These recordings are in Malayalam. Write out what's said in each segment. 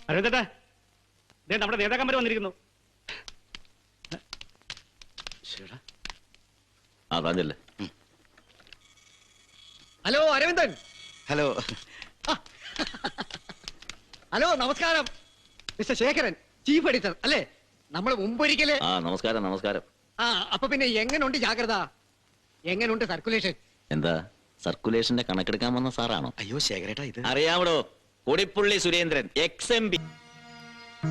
അരവിന്ദേട്ടാ, നമ്മുടെ നേതാക്കന്മാർ വന്നിരിക്കുന്നു. ഹലോ അരവിന്ദൻ. ഹലോ. ഹലോ നമസ്കാരം. മിസ്റ്റർ ശേഖരൻ, ചീഫ് എഡിറ്റർ അല്ലേ? നമ്മൾ മുമ്പൊരിക്കല്. നമസ്കാരം. നമസ്കാരം. അപ്പൊ പിന്നെ എങ്ങനുണ്ട് ജാഗ്രത? എങ്ങനുണ്ട് സർക്കുലേഷൻ? എന്താ സർക്കുലേഷന്റെ കണക്കെടുക്കാൻ വന്ന സാറാണോ? അയ്യോ ശേഖരേട്ടാ, ഇത് അറിയാമോ? കൊടിപ്പുള്ളി സുരേന്ദ്രൻ XMP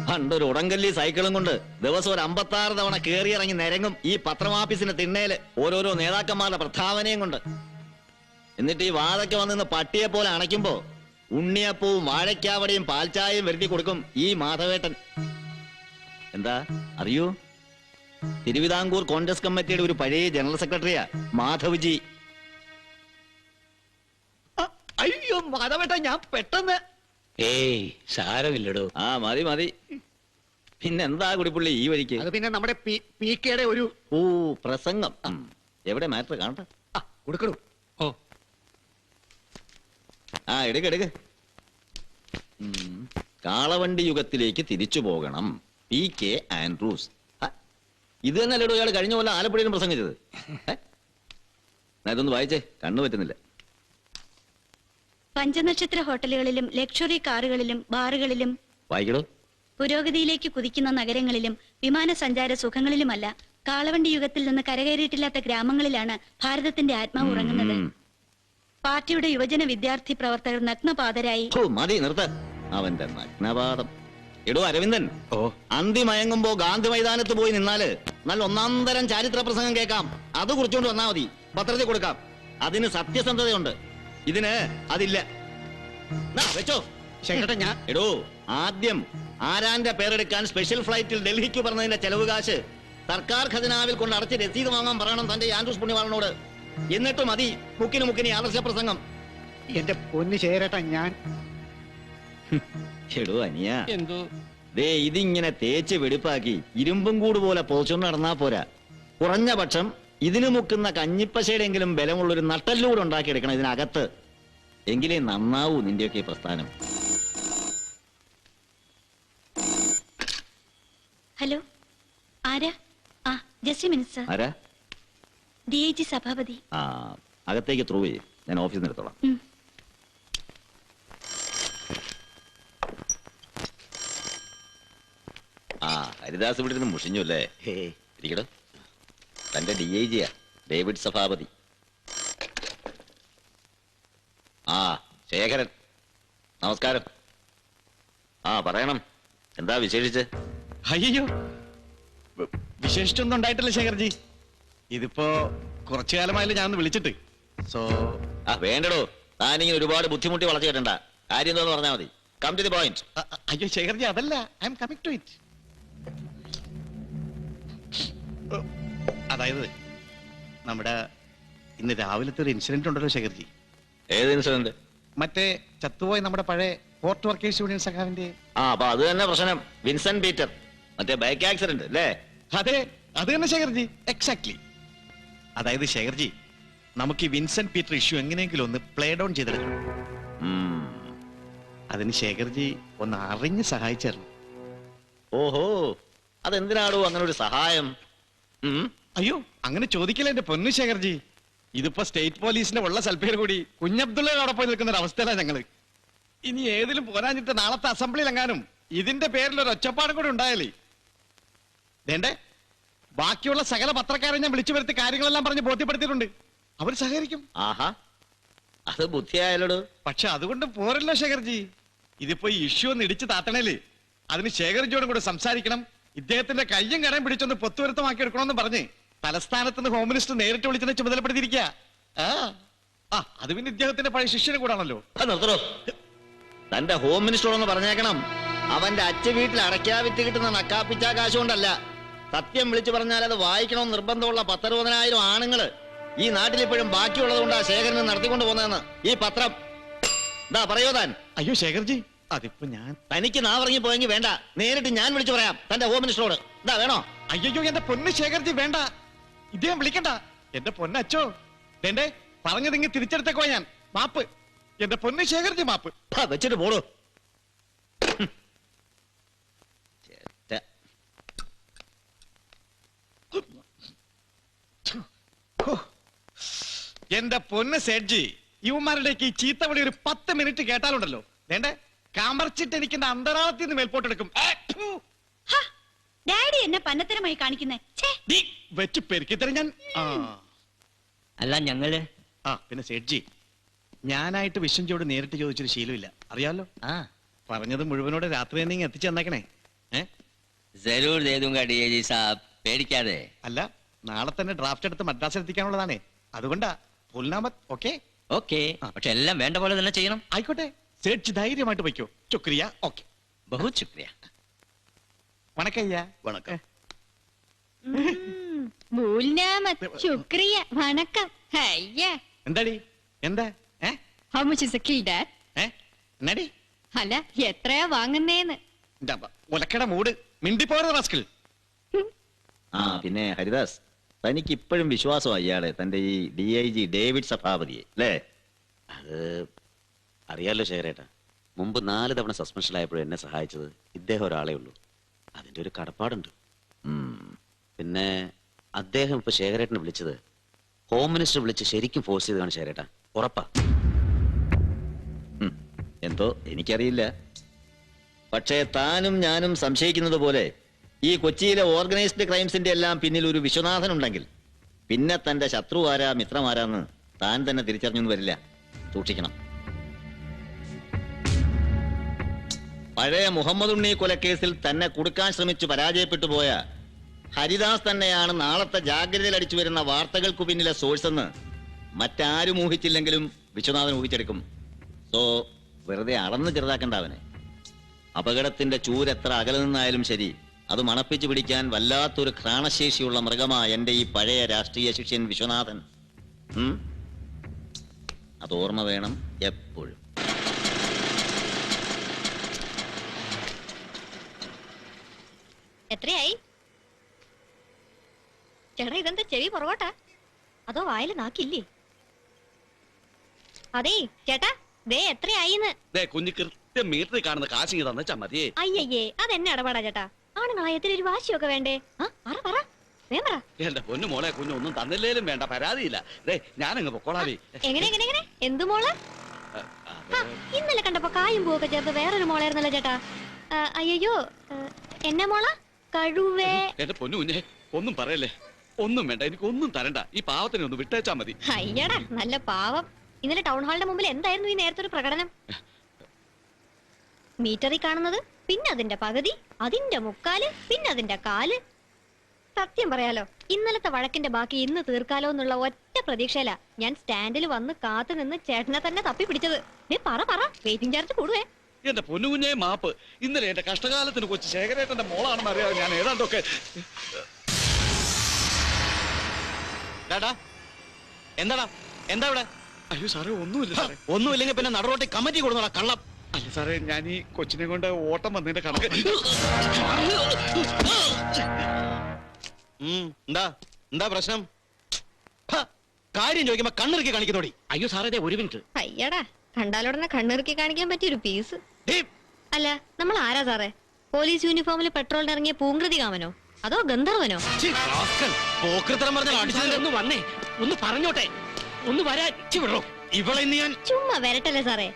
പണ്ടൊരു ഉടങ്കല്ലി സൈക്കിളും കൊണ്ട് ദിവസം ഒരു 56 തവണ കേറിയിറങ്ങി നിരങ്ങും ഈ പത്രമാഫീസിന്റെ തിണ്ണയില് ഓരോരോ നേതാക്കന്മാരുടെ പ്രസ്താവനയും കൊണ്ട്. എന്നിട്ട് ഈ വാതൊക്കെ വന്നിന്ന് പട്ടിയെ പോലെ അണയ്ക്കുമ്പോ ഉണ്ണിയപ്പവും വാഴയ്ക്കാവടയും പാൽച്ചായയും വരുത്തി കൊടുക്കും ഈ മാധവേട്ടൻ. എന്താ അറിയൂ? തിരുവിതാംകൂർ കോൺഗ്രസ് കമ്മിറ്റിയുടെ ഒരു പഴയ ജനറൽ സെക്രട്ടറിയാ മാധവ്ജി. അയ്യോ മാധവേട്ട, ഞാൻ പെട്ടെന്ന്. ഏയ് സാരമില്ലടോ. മതി മതി. പിന്നെന്താ കുടിപ്പുള്ളി ഈ വഴിക്ക്? അത് പിന്നെ നമ്മുടെ PK-യുടെ ഒരു പ്രസംഗം. എവിടെ മാറ്റർ കാണട്ടെ. കൊടുക്കണു. എടുക്ക്. കാളവണ്ടി യുഗത്തിലേക്ക് തിരിച്ചു പോകണം. PK Andrews. ഇത് തന്നെയല്ലോ ഇയാൾ കഴിഞ്ഞ പോലെ ആലപ്പുഴയിലും പ്രസംഗിച്ചത്. ഇതൊന്ന് വായിച്ചേ, കണ്ണു പറ്റുന്നില്ല. പഞ്ചനക്ഷത്ര ഹോട്ടലുകളിലും ലക്ഷറി കാറുകളിലും ബാറുകളിലും വായിക്കടോ. പുരോഗതിയിലേക്ക് കുതിക്കുന്ന നഗരങ്ങളിലും വിമാനസഞ്ചാര സുഖങ്ങളിലുമല്ല, കാളവണ്ടി യുഗത്തിൽ നിന്ന് കരകയറിയിട്ടില്ലാത്ത ഗ്രാമങ്ങളിലാണ് ഭാരതത്തിന്റെ ആത്മാവ് ഉറങ്ങുന്നത്. പാർട്ടിയുടെ യുവജന വിദ്യാർത്ഥി പ്രവർത്തകർ നഗ്നപാതരായി. മതി നിർത്ത അവന്റെ നഗ്നപാതം. എടോ അരവിന്ദൻ, അന്തി മയങ്ങുമ്പോ ഗാന്ധി മൈതാനത്ത് പോയി നിന്നാല് നല്ല ഒന്നാന്തരം ചരിത്ര പ്രസംഗം കേൾക്കാം. അത് കുറിച്ചുകൊണ്ട് വന്നാ മതി, പത്രത്തിൽ കൊടുക്കാം. അതിന് സത്യസന്ധതയുണ്ട്. ഇതിന് അതില്ല. വെച്ചോ. എടോ, ആദ്യം ആരാന്റെ പേരെടുക്കാൻ സ്പെഷ്യൽ ഫ്ലൈറ്റിൽ ഡൽഹിക്ക് പറഞ്ഞതിന്റെ ചെലവ് കാശ് സർക്കാർ ഖജനാവിൽ കൊണ്ട് അടച്ച് രസീത് വാങ്ങാൻ പറയണം തന്റെ ആൻഡ്രൂസ് പുണ്യവാളനോട്. എന്നിട്ട് മതി മുക്കിന് ആദർശ പ്രസംഗം. എന്റെ പൊന്നു ചേരട്ടാ, ഞാൻ എടോ അനിയ, ദേ ഇതിങ്ങനെ തേച്ച് വെടിപ്പാക്കി ഇരുമ്പും കൂട് പോലെ പോച്ചുകൊണ്ട് നടന്നാ പോരാ. കുറഞ്ഞ പക്ഷം ഇതിന് മുക്കുന്ന കഞ്ഞിപ്പശയുടെയെങ്കിലും ബലമുള്ളൊരു നട്ടല്ലൂടെ ഉണ്ടാക്കിയെടുക്കണം ഇതിനകത്ത്. എങ്കിലേ നന്നാവൂ നിന്റെയൊക്കെ പ്രസ്ഥാനം. ഹലോ, ആരാ? Just minute. ആരാ? DIG സഭാപതി. അകത്തേക്ക് ത്രൂ ചെയ്യും, ഞാൻ ഓഫീസിൽ നിന്ന് എടുത്തോളാം. ഹരിദാസ് ഇവിടെ നിന്ന് മുഷിഞ്ഞു അല്ലേ? ഇരിക്കടോ. തന്റെ DIG-യാ, ഡേവിഡ് സഭാപതി. ശേഖരൻ, നമസ്കാരം. പറയണം, എന്താ വിശേഷിച്ച്? അയ്യോ, വിശേഷിച്ചൊന്നും ഉണ്ടായിട്ടില്ല ശേഖർജി. ഇതിപ്പോ കുറച്ചു കാലമായാലും ഞാൻ ഒന്ന് വിളിച്ചിട്ട്. വേണ്ടടോ, താനിങ്ങനെ ഒരുപാട് ബുദ്ധിമുട്ടി വളച്ചു കേട്ടണ്ട. കാര്യം എന്താന്ന് പറഞ്ഞാൽ മതി. Come to the point. അയ്യോ ശേഖർജി, അതല്ല, I am coming to it. അതായത് നമ്മുടെ ഇന്ന് രാവിലത്തെ ഒരു ഇൻസിഡന്റ് ഉണ്ടല്ലോ ശേഖർജി. ഏത് ഇൻസിഡന്റ്? മറ്റേ ചത്തുപോയി നമ്മുടെ പഴയ പോർട്ട് വർക്കേഴ്സ് യൂണിയൻ സഖാവിന്റെ. അപ്പൊ അത് തന്നെ പ്രശ്നം. വിൻസെന്റ് പീറ്റർ, മറ്റേ ബൈക്ക് ആക്സിഡന്റ് അല്ലേ? അതെ, അത് തന്നെ ശേഖർജി, എക്സാക്ട്ലി. അതായത് ശേഖർജി, നമുക്ക് ഈ വിൻസെന്റ് പീറ്റർ ഇഷ്യൂ എങ്ങനെയെങ്കിലും ഒന്ന് പ്ലേ ഡൗൺ ചെയ്തെടുക്കണം. അതിന് ശേഖർജി ഒന്ന് അറിഞ്ഞ് സഹായിച്ചായിരുന്നു. ഓഹോ, അതെന്തിനാടോ അങ്ങനെ ഒരു സഹായം? അയ്യോ, അങ്ങനെ ചോദിക്കില്ല എന്റെ പൊന്നു ശേഖർജി. ഇതിപ്പോ സ്റ്റേറ്റ് പോലീസിന്റെ ഉള്ള സൽപ്പേർ കൂടി കുഞ്ഞബ്ദുള്ളയോടെ പോയി നിൽക്കുന്ന ഒരു അവസ്ഥയിലാണ് ഞങ്ങള്. ഇനി ഏതിലും പോരാഞ്ഞിട്ട് നാളത്തെ അസംബ്ലിയിലെങ്ങാനും ഇതിന്റെ പേരിൽ ഒരു ഒച്ചപ്പാടും കൂടി ഉണ്ടായാലേ വേണ്ടേ. ബാക്കിയുള്ള സകല പത്രക്കാരെ ഞാൻ വിളിച്ചു വരുത്തി കാര്യങ്ങളെല്ലാം പറഞ്ഞ് ബോധ്യപ്പെടുത്തിയിട്ടുണ്ട്. അവർ സഹകരിക്കും. അത് ബുദ്ധിയായാലോ. പക്ഷെ അതുകൊണ്ട് പോരല്ലോ ശേഖർജി. ഇതിപ്പോ ഈ ഇഷ്യൂ ഒന്ന് ഇടിച്ചു താത്തണേല് അതിന് ശേഖർജിയോടും കൂടെ സംസാരിക്കണം. ഇദ്ദേഹത്തിന്റെ കയ്യും കടയും പിടിച്ചൊന്ന് പൊത്തുവരുത്തമാക്കി എടുക്കണമെന്ന് പറഞ്ഞ് തലസ്ഥാനത്ത് നിന്ന് ഹോം മിനിസ്റ്റർ നേരിട്ട് വിളിച്ചതിനെ ചുമതലപ്പെടുത്തിയിരിക്കുക. അത് പിന്നെ ഇദ്ദേഹത്തിന്റെ പഴയ ശിഷ്യനെ കൂടാണല്ലോ. നിർത്തണോ, തന്റെ ഹോം മിനിസ്റ്ററോടൊന്ന് പറഞ്ഞേക്കണം. അവന്റെ അച്ഛ വീട്ടിൽ അടയ്ക്കാ വിറ്റ് കിട്ടുന്ന നക്കാപ്പിച്ച കാശുകൊണ്ടല്ല. സത്യം വിളിച്ചു പറഞ്ഞാൽ അത് വായിക്കണമെന്ന് നിർബന്ധമുള്ള 10,000 ആണുങ്ങള് ഈ നാട്ടിലിപ്പോഴും ബാക്കിയുള്ളത് കൊണ്ടാ ശേഖരന് നടത്തിക്കൊണ്ട് പോകുന്നതെന്ന് ഈ പത്രം. എന്താ പറയോ താൻ? അയ്യോ ശേഖർജി, അതിപ്പോ ഞാൻ തനിക്ക് നാവിറങ്ങി പോയെങ്കിൽ വേണ്ട, നേരിട്ട് ഞാൻ വിളിച്ചു പറയാം തന്റെ ഹോം മിനിസ്റ്ററോട്. എന്താ വേണോ? അയ്യോ എന്റെ പൊന്ന് ശേഖർജി, വേണ്ട, ഇദ്ദേഹം വിളിക്കണ്ട. എന്റെ പൊന്നച്ചോ, വേണ്ടേ, പറഞ്ഞതിങ്ങ് തിരിച്ചെടുത്തേക്കോ ഞാൻ. മാപ്പ്, എന്റെ പൊന്ന് ശേഖർജി, മാപ്പ്. വെച്ചിട്ട് പോടോ. എന്റെ പൊന്ന് സേഡ്ജി, ഇവന്മാരുടെയൊക്കെ ഈ ചീത്തവിളി ഒരു 10 മിനിറ്റ് കേട്ടാലുണ്ടല്ലോ, വേണ്ടേ കാമർച്ചിട്ട് എനിക്ക് എന്റെ അന്തരാളത്തിൽ നിന്ന് മേൽപോട്ടെടുക്കും. ഡാഡി എന്നെ പന്നത്തരമായി കാണിക്കുന്നേ. വെച്ച് പെരുക്കിത്തരം ഞാൻ. അല്ല ഞങ്ങള് പിന്നെ സേഡ്ജി, ഞാനായിട്ട് വിശ്വഞ്ചോട് നേരിട്ട് ചോദിച്ചൊരു ശീലമില്ല, അറിയാലോ. പറഞ്ഞത് മുഴുവനോടെ രാത്രി തന്നെ ഇങ്ങ് എത്തിച്ചു തന്നേക്കണേ. ജരൂർ ദേ ദൂംഗാ ഡിഐജി സാബ്, പേടിക്കാതെ. അല്ല, നാളെ തന്നെ ഡ്രാഫ്റ്റ് എടുത്ത് മദ്രാസിൽ എത്തിക്കാനുള്ളതാണേ, അതുകൊണ്ടാ. പുൽനാമത് ഓക്കെ? ഓക്കെ, പക്ഷെ എല്ലാം വേണ്ട പോലെ തന്നെ ചെയ്യണം. ആയിക്കോട്ടെ, സേഡ്ജി ധൈര്യമായിട്ട് വയ്ക്കോ. ശുക്രിയ. ഓക്കെ, ബഹുത് ശുക്രിയ. വണക്കയ്യ. വണക്കം. ഭൂൽനാമത്, ശുക്രിയ, വണക്കം. അയ്യ, എന്താടി എന്താ? how much is the key, Dad? എന്നാടി? അല്ല, എത്രയാ വാങ്ങുന്നേന്ന്? ഒലക്കട മൂട്, മിണ്ടിപ്പോയത് റാസ്കിൾ. പിന്നെ ഹരിദാസ്, തനിക്ക് ഇപ്പോഴും വിശ്വാസമാണ് ഇയാളെ, തന്റെ ഈ DIG ഡേവിഡ് സഭാപതിയെ, അല്ലേ? അത് അറിയാലോ ശേഖരേട്ടാ, മുമ്പ് 4 തവണ സസ്പെൻഷനിലായപ്പോഴും എന്നെ സഹായിച്ചത് ഇദ്ദേഹം ഒരാളേ ഉള്ളൂ. അതിന്റെ ഒരു കടപ്പാടുണ്ട്. പിന്നെ അദ്ദേഹം ഇപ്പൊ ശേഖരേട്ടനെ വിളിച്ചത് ഹോം മിനിസ്റ്റർ വിളിച്ച് ശരിക്കും ഫോഴ്സ് ചെയ്തതാണ് ശേഖരേട്ടാ, ഉറപ്പാ. എന്തോ എനിക്കറിയില്ല, പക്ഷേ താനും ഞാനും സംശയിക്കുന്നത് പോലെ ഈ കൊച്ചിയിലെ ഓർഗനൈസ്ഡ് ക്രൈംസിന്റെ എല്ലാം പിന്നിൽ ഒരു വിശ്വനാഥൻ ഉണ്ടെങ്കിൽ പിന്നെ തന്റെ ശത്രു ആരാ മിത്രമാരാന്ന് താൻ തന്നെ തിരിച്ചറിഞ്ഞൊന്നും വരില്ല. സൂക്ഷിക്കണം. പഴയ മുഹമ്മദ് ഉണ്ണി കൊലക്കേസിൽ തന്നെ കുടുക്കാൻ ശ്രമിച്ചു പരാജയപ്പെട്ടു പോയ ഹരിദാസ് തന്നെയാണ് നാളത്തെ ജാഗ്രതയിൽ അടിച്ചു വരുന്ന വാർത്തകൾക്കു പിന്നിലെ സോഴ്സ് എന്ന് മറ്റാരും ഊഹിച്ചില്ലെങ്കിലും വിശ്വനാഥൻ ഊഹിച്ചെടുക്കും. സോ വെറുതെ അളന്ന് ചെറുതാക്കണ്ട അവനെ. അപകടത്തിന്റെ ചൂരെത്ര അകലെ നിന്നായാലും ശരി, അത് മണപ്പിച്ചു പിടിക്കാൻ വല്ലാത്തൊരു ഘ്രാണശേഷിയുള്ള മൃഗമായ എന്റെ ഈ പഴയ രാഷ്ട്രീയ ശിഷ്യൻ വിശ്വനാഥൻ. അത് ഓർമ്മ വേണം എപ്പോഴും. എത്രയായി ചേട്ടാ? ഇതെന്താ ചെവി പുറകോട്ടാ, അതോ വായില് നാക്കില്ലേ? അതേ ചേട്ടാ, ദേ എത്രയായിന്ന്. കുഞ്ഞു കൃത്യം മീറ്ററിൽ കാണുന്ന കാശ് തന്നെച്ചാ മതിയേ. അയ്യയ്യേ, അതെന്നെ ഇടപാടാ ചേട്ടാ. ആണുങ്ങളായത്തിന് ഒരു വാശിയൊക്കെ വേണ്ടേ? പറ എന്റെ പൊന്നു മോളെ, കുഞ്ഞൊന്നും തന്നില്ലേലും വേണ്ട, പരാതിയില്ല. ഞാനങ്ങ് പൊക്കോളാവേ. എങ്ങനെ എന്തു മോള്? ഇന്നലെ കണ്ടപ്പോ കായും പൂവൊക്കെ ചേർത്ത് വേറൊരു മോളായിരുന്നല്ലോ ചേട്ടാ. അയ്യോ, എന്നെ മോള കഴുവേ. എന്റെ പൊന്നു കുഞ്ഞെ, ഒന്നും പറയല്ലേ, ഒന്നും വേണ്ട, എനിക്കൊന്നും തരണ്ട. ഈ പാവത്തിനെ ഒന്ന് വിട്ടേച്ചാ മതി. അയ്യടാ, നല്ല പാവം. ഇന്നലെ ടൗൺ ഹാളിന്റെ മുമ്പിൽ എന്തായിരുന്നു ഈ നേരത്തെ ഒരു പ്രകടനം? മീറ്ററിൽ കാണുന്നത്, പിന്നെ അതിന്റെ പകുതി, അതിന്റെ മുക്കാല്, പിന്നെ അതിന്റെ കാല്. സത്യം പറയാലോ, ഇന്നലത്തെ വഴക്കിന്റെ ബാക്കി ഇന്ന് തീർക്കാലോ എന്നുള്ള ഒറ്റ പ്രതീക്ഷയില ഞാൻ സ്റ്റാൻഡിൽ വന്ന് കാത്തു നിന്ന് ചേട്ടനെ തന്നെ തപ്പി പിടിച്ചത്. പറ വെയിറ്റിംഗ് ചാർജ് കൂടുവേ. എന്റെ പൊന്നുകുഞ്ഞെ മാപ്പ്. ഇന്നലെ എന്റെ കഷ്ടകാലത്തിന് കൊച്ചു ശേഖരേട്ടന്റെ മോളാണെന്ന് അറിയാതെ ഞാൻ ഏതാണ്ടൊക്കെ. എന്താടാ, എന്താ ഇവിടെ? അയ്യോ സാറേ, ഒന്നുമില്ല സാറേ. ഒന്നുമില്ലെങ്കിൽ പിന്നെ നടുറോട്ടി കമ്മിറ്റി കൊടുന്നോടാ കള്ളം. അല്ല സാറേ, ഞാൻ ഈ കൊച്ചിനെ കൊണ്ട് ഓട്ടം വന്നതിന്റെ കണക്ക്. എന്താ പ്രശ്നം? കാര്യം ചോദിക്കുമ്പോ കണ്ണിറുക്കി കാണിക്കുന്നോടി. അയ്യോ സാറേ, ഒരു മിനിറ്റ്. അയ്യടാ, കണ്ടാലുടനെ കണ്ണിറുക്കി കാണിക്കാൻ പറ്റിയൊരു പീസ്. അല്ല, നമ്മൾ ആരാ സാറേ? പോലീസ് യൂണിഫോമിൽ പെട്രോളിന് ഇറങ്ങിയ പൂങ്കൃതി കാമനോ അതോ ഗന്ധർവനോ? ഒന്ന് വന്നേ, ഒന്ന് പറഞ്ഞോട്ടെ, ഒന്ന് വരാൻ. ചുമ്മാ വരട്ടല്ലേ സാറേ.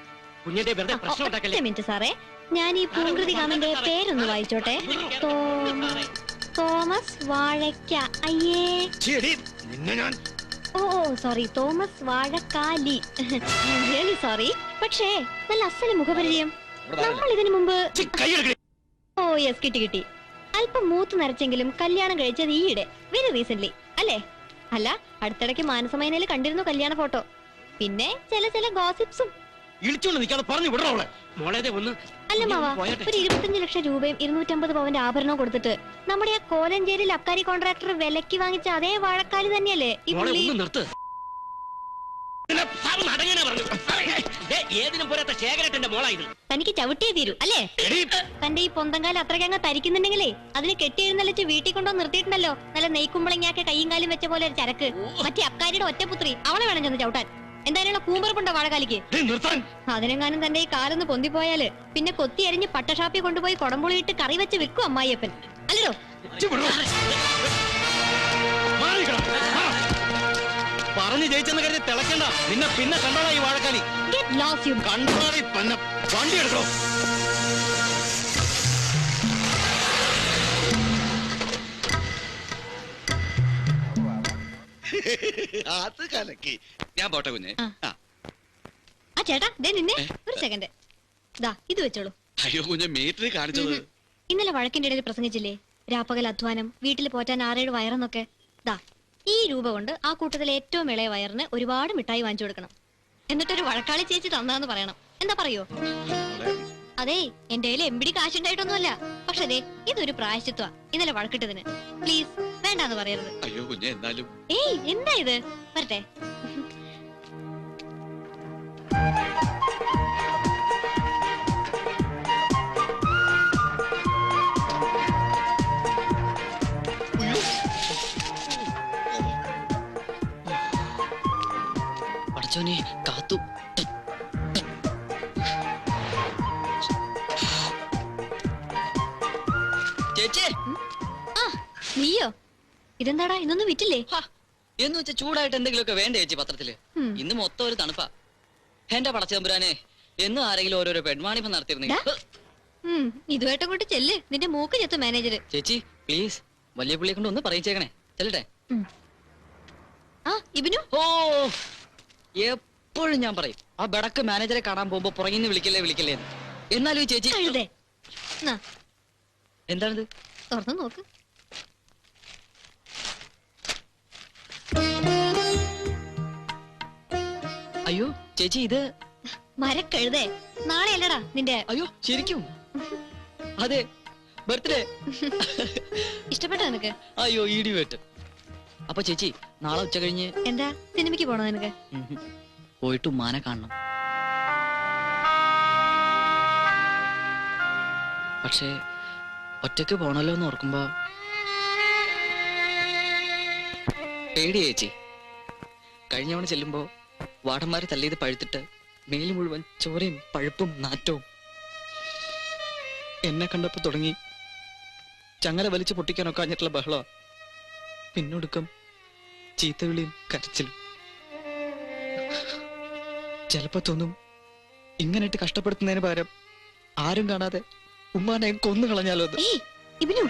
കുഞ്ഞിന്റെ വെറുതെ പ്രശ്നം ഉണ്ടാക്കല്ലേ. മിനിറ്റ് സാറേ, ഞാൻ ഈ പൂങ്കൃതി കാമന്റെ പേരൊന്ന് വായിച്ചോട്ടെ. തോമസ് വാഴക്ക. അയ്യേ, oh sorry, Thomas Vazhakkali. Really sorry. പക്ഷേ നല്ല അസല് മുഖപരിചയം. നമ്മൾ ഇതിനു മുമ്പ് ഓ യെസ്, കിട്ടി. അല്പം മൂത്ത് നരച്ചെങ്കിലും കല്യാണം കഴിച്ചത് ഈയിടെ, വെരി റീസെന്റ് അല്ലേ? അല്ല, അടുത്തിടയ്ക്ക് മാനസമൈനയിൽ കണ്ടിരുന്നു കല്യാണ ഫോട്ടോ. പിന്നെ ചില ഗോസിപ്സും. അല്ല മാവാ, ഒരു 25 ലക്ഷം രൂപയും 250 പവന്റെ ആഭരണവും കൊടുത്തിട്ട് നമ്മുടെ ആ കോലഞ്ചേരിയിൽ അബ്കാരി കോൺട്രാക്ടർ വിലക്ക് വാങ്ങിച്ച അതേ വാഴക്കാലി തന്നെയല്ലേ ഈ പുള്ളി? തനിക്ക് ചവിട്ടിയേ തീരൂ അല്ലേ? തന്റെ ഈ പൊന്തങ്കാലം അത്രയ്ക്കങ്ങ് തരിക്കുന്നുണ്ടെങ്കിലേ അതിന് കെട്ടിയെഴുന്നള്ളിച്ച് വീട്ടിൽ കൊണ്ടോ നിർത്തിയിട്ടുണ്ടല്ലോ നല്ല നെയ്ക്കുമ്പളങ്ങാക്കെ കൈയും കാലും വെച്ച പോലെ ഒരു ചരക്ക്. മറ്റേ അബ്കാരിയുടെ ഒറ്റപുത്രി, അവളെ വേണം ചെന്ന് ചവിട്ടാൻ. എന്തായാലും കൂമ്പറപ്പുണ്ടോ വാഴക്കാലിക്ക്? അതിനെങ്ങാനും തന്റെ ഈ കാലൊന്ന് പൊന്തിപ്പോയാല് പിന്നെ കൊത്തി അരിഞ്ഞ് പട്ടഷാപ്പിൽ കൊണ്ടുപോയി കൊടമ്പുളിയിട്ട് കറി വെച്ച് വിൽക്കും അമ്മായിയപ്പൻ, അല്ലല്ലോ? പറഞ്ഞു ജയിച്ചെന്ന് കരുതി തിളക്കണ്ട. നിന്നെ പിന്നെ കണ്ടോളാ ഈ വാഴക്കാലി. Get lost, you. കണ്ടോളാ പന്ന. വണ്ടി എടുക്കോ. അത് കലക്കി. ഞാൻ പോട്ടെ കുഞ്ഞെ. ആ ചേട്ടാ ദേ നിന്നെ ഒരു സെക്കൻഡ്. ദാ ഇത് വെച്ചോളൂ. അയ്യോ കുഞ്ഞെ, മീറ്റർ കാണിച്ചത്. ഇന്നലെ വഴക്കിന്റെ ഇടയിൽ പ്രസംഗിച്ചില്ലേ, രാപ്പകൽ അധ്വാനം, വീട്ടിൽ പോറ്റാൻ 6-7 വയറെന്നൊക്കെ. ദാ ഈ രൂപ കൊണ്ട് ആ കൂട്ടത്തിലെ ഏറ്റവും ഇളയ വയറിന് ഒരുപാട് മിഠായി വാങ്ങിച്ചു കൊടുക്കണം. എന്നിട്ടൊരു വഴക്കാളി ചേച്ചി തന്നാന്ന് പറയണം. എന്താ പറയോ? അതെ, എന്റെ കയ്യിൽ എമ്പിടി കാശുണ്ടായിട്ടൊന്നുമല്ല. പക്ഷേ ദേ ഇതൊരു പ്രായശ്ചിത്വ. ഇന്നലെ വഴക്കിട്ടതിന് പ്ലീസ് വേണ്ടാന്ന് പറയരുത്. അയ്യോ കുഞ്ഞെ, എന്നാലും ഏയ് എന്താ ഇത്, വരട്ടെ. പടച്ചോനെ കാത്തു. ചേച്ചി, ആ നീയോ? ഇതെന്താടാ ഇന്നൊന്നും വിറ്റില്ലേ? എന്ന് വെച്ചാൽ ചൂടായിട്ട് എന്തെങ്കിലുമൊക്കെ വേണ്ടേ ചേച്ചി പത്രത്തില്? ഉം. ഇന്ന് മൊത്തം ഒരു തണുപ്പാ. എന്റെ പടച്ചമ്പുരാനെ, എന്നും ആരെങ്കിലും ഓരോരോ പെൺവാണിപ്പം നടത്തിയിരുന്നെങ്കിൽ. ഇതുമായിട്ട് അങ്ങോട്ട് ചെല്ല്, നിന്റെ മൂക്ക് ചെത്തു മാനേജർ. ചേച്ചി പ്ലീസ്, വലിയ പുള്ളിയെ കൊണ്ട് ഒന്ന് പറയിച്ചേക്കണേ. ചെല്ലട്ടെ. ആ ഇബിനു, ഓ എപ്പോഴും ഞാൻ പറയും, ആ ബടക്ക് മാനേജറെ കാണാൻ പോകുമ്പോ പുറകിന്ന് വിളിക്കല്ലേ വിളിക്കല്ലേ എന്ന്. എന്നാലും ഈ ചേച്ചി കഴുതേ എന്താണിത്? തുറന്നു നോക്ക്. അയ്യോ ചേച്ചി, ഇത് മരക്കഴുതേ, നാളെ അല്ലടാ നിന്റെ. അയ്യോ ശരിക്കും? അതെ, ബർത്ത്ഡേ. ഇഷ്ടപ്പെട്ടോ നിനക്ക്? അയ്യോ ഇടിവേട്ട്. അപ്പൊ ചേച്ചി നാളെ ഉച്ച കഴിഞ്ഞ് എന്താ സിനിമയ്ക്ക് പോണോ നിനക്ക്? പോയിട്ട് ഉമ്മാനെ കാണണം. പക്ഷേ ഒറ്റക്ക് പോണല്ലോ എന്ന് ഓർക്കുമ്പോ പേടി ചേച്ചി. കഴിഞ്ഞ തവണ ചെല്ലുമ്പോ വാടന്മാര് തല്ലിയത് പഴുത്തിട്ട് മേല് മുഴുവൻ ചോരയും പഴുപ്പും നാറ്റവും. എന്നെ കണ്ടപ്പോ തുടങ്ങി ചങ്ങല വലിച്ചു പൊട്ടിക്കാനൊക്കെ അഞ്ഞിട്ടുള്ള ബഹള. പിന്നൊടുക്കം ചീത്തവിളിയും കരച്ചിലും. ചിലപ്പോ തോന്നും, ഇങ്ങനെയിട്ട് കഷ്ടപ്പെടുത്തുന്നതിന് പകരം ആരും കാണാതെ ഉമ്മാനെ കൊന്നു കളഞ്ഞാലോ അത്. ഏയ് ഇബിനു,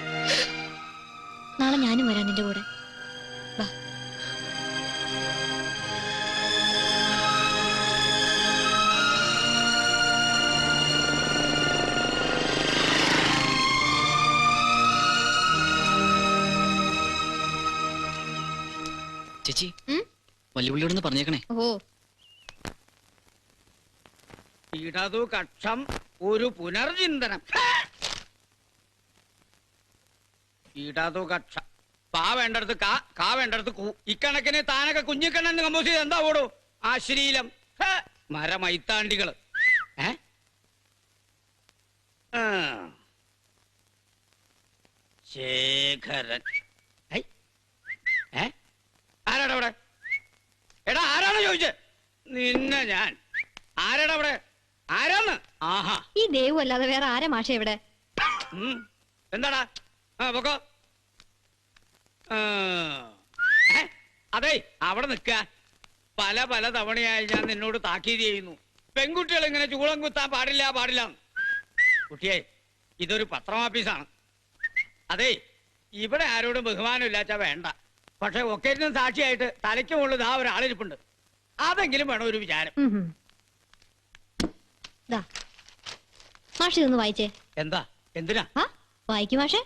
നാളെ ഞാനും വരാം നിന്റെ കൂടെ. വാ. ചേച്ചി വല്ലുവിളിയോടൊന്ന് പറഞ്ഞേക്കണേ. ഓ ഇടതു കക്ഷം ഒരു പുനർചിന്തനം. ഇടതു കക്ഷം. പാ വേണ്ടടുത്ത് കാ വേണ്ടടുത്ത് കൂ. ഇക്കണക്കിന് താനൊക്കെ കുഞ്ഞിക്കണ്ണെന്ന് കമ്പോസ് ചെയ്ത് എന്താ ഓടോ ആശ്രീലം മരമൈത്താണ്ടികള്. ശേഖരൻ. ആരാടാ അവിടെ? എടാ ആരാണ് ചോദിച്ചേ? നിന്നെ ഞാൻ. ആരാടാ അവിടെ? ആരാന്ന്? ആഹാ, ഈ ദേവു അല്ലാതെ വേറെ ആരാ മാഷ ഇവിടെ? എന്താടാ? പൊക്കോ. അതെ, അവിടെ നിക്ക. പല പല തവണയായി ഞാൻ നിന്നോട് താക്കീത് ചെയ്യുന്നു. പെൺകുട്ടികൾ ഇങ്ങനെ ചൂളം കുത്താൻ പാടില്ല പാടില്ല. കുട്ടിയെ, ഇതൊരു പത്രമാഫീസാണ്. അതെ, ഇവിടെ ആരോടും ബഹുമാനം ഇല്ലാച്ചാ വേണ്ട. പക്ഷെ ഒക്കേറ്റിനും സാക്ഷിയായിട്ട് തലയ്ക്ക് മുകളിൽ ആ ഒരാളിരിപ്പുണ്ട്. അതെങ്കിലും വേണം ഒരു വിചാരം. മാഷ് ഇതൊന്ന് വായിച്ചേ. എന്താ? എന്തിനാ? വായിക്കും മാഷേ.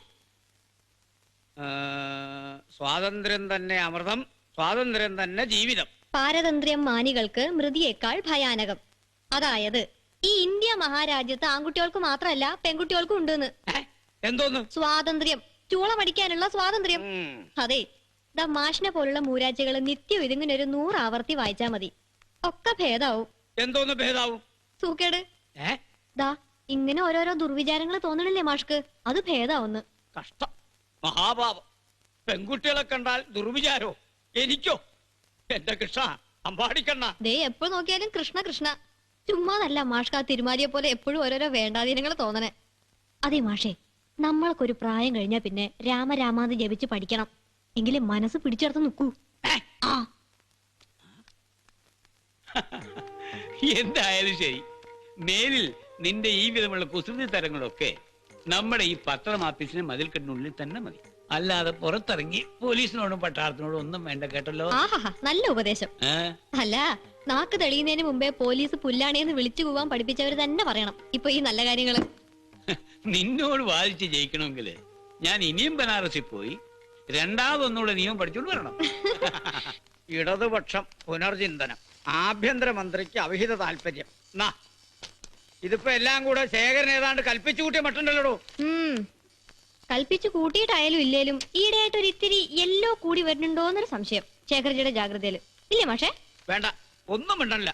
സ്വാതന്ത്ര്യം തന്നെ അമൃതം, സ്വാതന്ത്ര്യം തന്നെ ജീവിതം. പാരതന്ത്ര്യം മാനികൾക്ക് മൃതിയേക്കാൾ ഭയാനകം. അതായത് ഈ ഇന്ത്യ മഹാരാജ്യത്ത് ആൺകുട്ടികൾക്ക് മാത്രമല്ല പെൺകുട്ടികൾക്കും ഉണ്ടെന്ന്. എന്തോന്ന്? സ്വാതന്ത്ര്യം, ചൂളമടിക്കാനുള്ള സ്വാതന്ത്ര്യം. അതെ, ദാ മാഷിനെ പോലുള്ള മൂരാജികൾ നിത്യം ഇതിങ്ങനെ ഒരു 100 ആവർത്തി വായിച്ചാ മതി, ഒക്കെ ഭേദാവും. എന്തോന്ന് ഭേദാവും? സൂക്കേട്. ദാ ഇങ്ങനെ ഓരോരോ ദുർവിചാരങ്ങൾ തോന്നണില്ലേ മാഷ്ക്ക്? അത് ഭേദാവുന്ന്. കഷ്ടം, മഹാപാപം. പെൺകുട്ടികളെ കണ്ടാൽ ദുർവിചാരോ? എനിക്കോ? എന്റെ കൃഷ്ണ, അമ്പാടിക്കണ്ണ. ദേ എപ്പോ നോക്കിയാലും കൃഷ്ണ കൃഷ്ണ. ചുമ്മാതല്ല മാഷ്ക്ക് ആ തിരുമാലിയെ പോലെ എപ്പോഴും ഓരോരോ വേണ്ടാധീനങ്ങൾ തോന്നണേ. അതെ മാഷേ, നമ്മൾക്കൊരു പ്രായം കഴിഞ്ഞാ പിന്നെ രാമരാമാന്ന് ജപിച്ച് പഠിക്കണം. എങ്കിലും മനസ്സ് പിടിച്ചെടുത്ത് നിൽക്കൂ. എന്തായാലും ശരി, മേലിൽ നിന്റെ ഈ വിധമുള്ള കുസൃതി തരങ്ങളൊക്കെ നമ്മുടെ ഈ പത്രം ആഫീസിന് മതിൽക്കെട്ടിനുള്ളിൽ തന്നെ മതി. അല്ലാതെ പുറത്തിറങ്ങി പോലീസിനോടും പട്ടാളത്തിനോടും ഒന്നും വേണ്ട, കേട്ടല്ലോ. ആഹാ, നല്ല ഉപദേശം. അല്ല, നാക്ക് തെളിയുന്നതിന് മുമ്പേ പോലീസ് പുല്ലാണേന്ന് വിളിച്ചു പോവാൻ പഠിപ്പിച്ചവര് തന്നെ പറയണം ഇപ്പൊ ഈ നല്ല കാര്യങ്ങള്. നിന്നോട് വാദിച്ച് ജയിക്കണമെങ്കിൽ ഞാൻ ഇനിയും ബനാറസിൽ പോയി രണ്ടാമതൊന്നുകൂടെ നിയമം പഠിച്ചോണ്ട് വരണം. ഇടതുപക്ഷം പുനർചിന്തനം, ആഭ്യന്തരമന്ത്രിക്ക് അവിഹിത താല്പര്യം. ഇതിപ്പോ എല്ലാം കൂടെ ശേഖരൻ ഏതാണ്ട് കൽപ്പിച്ചു കൂട്ടിയ മട്ടുണ്ടല്ലോ. കൽപ്പിച്ചു കൂട്ടിയിട്ടായാലും ഇല്ലേലും ഈയിടെയായിട്ട് ഒരു ഇത്തിരി യെല്ലോ കൂടി വരുന്നുണ്ടോന്നൊരു സംശയം ശേഖർജിയുടെ ജാഗ്രതയില്. ഇല്ലേ മാഷേ? വേണ്ട, ഒന്നും മിണ്ടല്ല.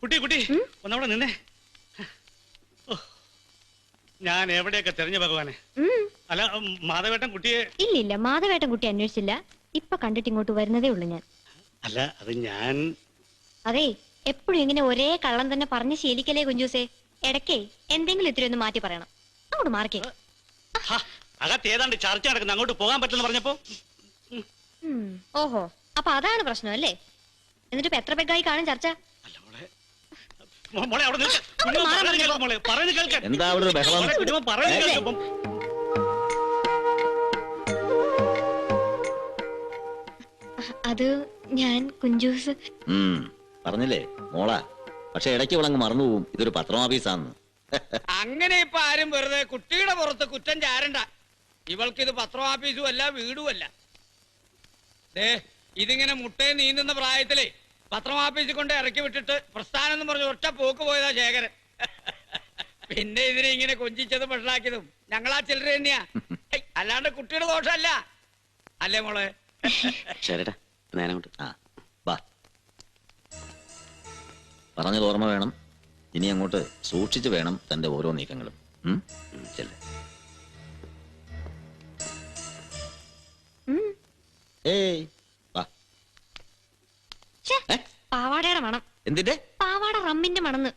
കുട്ടി കുട്ടി ഒന്നവിടെ നിന്നേ. ഞാൻ എവിടെയൊക്കെ തെരഞ്ഞു ഭഗവാനെ. അല്ല, മാധവേട്ടൻ കുട്ടിയെ. ഇല്ലില്ല, മാധവേട്ടൻ കുട്ടി അന്വേഷിച്ചില്ല. ഇപ്പൊ കണ്ടിട്ട് ഇങ്ങോട്ട് വരുന്നതേ ഉള്ളൂ ഞാൻ. അല്ല, അത് ഞാൻ. അതെ, എപ്പോഴും ഇങ്ങനെ ഒരേ കള്ളം തന്നെ പറഞ്ഞ് ശീലിക്കലേ കുഞ്ചൂസേ. ഇടയ്ക്കേ എന്തെങ്കിലും ഇത്തിരി ഒന്ന് മാറ്റി പറയണം. അങ്ങോട്ട് മാർക്കേ. അകത്ത് ഏതാണ്ട് ചർച്ച നടക്കുന്നു, അങ്ങോട്ട് പോകാൻ പറ്റുന്ന പറഞ്ഞപ്പോ. ഓഹോ, അപ്പൊ അതാണ് പ്രശ്നം അല്ലേ? എന്നിട്ട് ഇപ്പൊ എത്ര പെഗ്ഗായി കാണും ചർച്ച? എന്താ അവിടെ ഒരു ബഹളം? അത് ഞാൻ കുഞ്ചൂസ്. പറഞ്ഞില്ലേ മോളാ, പക്ഷെ ഇടയ്ക്ക് വിളങ്ങ് മറന്നുപോകും ഇതൊരു പത്രം ഓഫീസാന്ന്. അങ്ങനെ ഇപ്പൊ ആരും വെറുതെ കുട്ടിയുടെ പുറത്ത് കുറ്റം ചാരണ്ട. ഇവൾക്ക് ഇത് പത്രം ഓഫീസും അല്ല, വീടും അല്ല. ഇതിങ്ങനെ മുട്ടയെ നീന്തുന്ന പ്രായത്തിലേ പത്രം ഓഫീസിൽ കൊണ്ട് ഇറക്കി വിട്ടിട്ട് പ്രസ്ഥാനം എന്ന് പറഞ്ഞ് ഒറ്റ പോക്ക് പോയതാ ശേഖരൻ. പിന്നെ ഇതിനെ ഇങ്ങനെ കൊഞ്ചിച്ചതും ഭക്ഷണാക്കിയതും ഞങ്ങളാ ചില്ലറ തന്നെയാ, അല്ലാണ്ട് കുട്ടിയുടെ ദോഷമല്ല. അല്ലേ മോളെ? ശരിടാ, നേരം വാ, പറഞ്ഞത് ഓർമ്മ വേണം. ഇനി അങ്ങോട്ട് സൂക്ഷിച്ചു വേണം തന്റെ ഓരോ നീക്കങ്ങളും. ചെല്ലേ. ഏയ് വാ. പാവാടയുടെ മണം. എന്തിന്റെ? പാവാട റമ്മിന്റെ മണന്ന്.